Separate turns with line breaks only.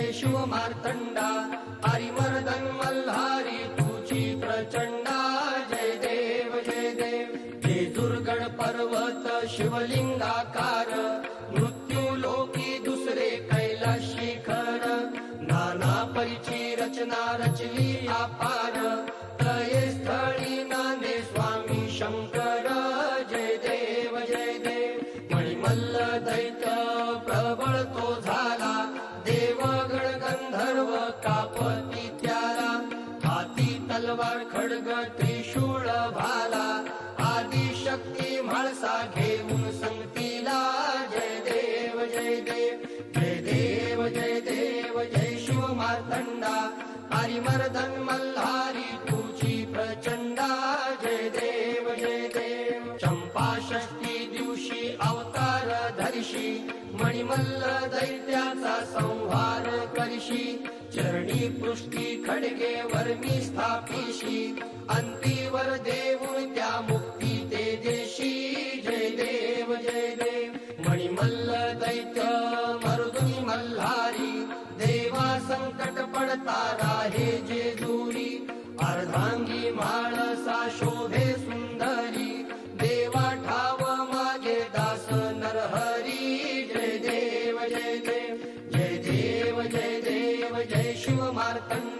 जय शिव मार्तंडा हरिमर्दन मल्हारी तुझी प्रचंडा जय देव जय देव हे दुर्गण पर्वत शिवलिंगाकार मृत्यू लोकी दुसरे कैलास शिखर नाना परिची रचना रचली अपार तये स्थळी नांदे स्वामी शंकर जय देव मणिमल्ल दैत्य प्रबळ तो झाला देवगण गंधर्व कापती त्याला हाती तलवार खड्ग त्रिशूळ भाला आदिशक्ती म्हाळसा घेऊन संगतीला जय देव जय देव जय शिव मार्तंडा हरिमर्दन मल्हारी तुझी प्रचंडा जय देव चंपा षष्ठी दिवशी अवतार धरिशी मणिमल्ल दैत्याचा संहार करशी चरणी पृष्ठी खडगे वर्मी स्थापिशी अंतीवर देऊन त्या मुक्ती ते देशी जय देव मणिमल्ल दैत्य मर्दुनी मल्हारी देवा संकट पडता राहे जे दूरी अर्धांगी म्हाळसा शोभे सुंदरी देवा ठाव मागे दास नरहरी जय देव जय शिव मार्तंड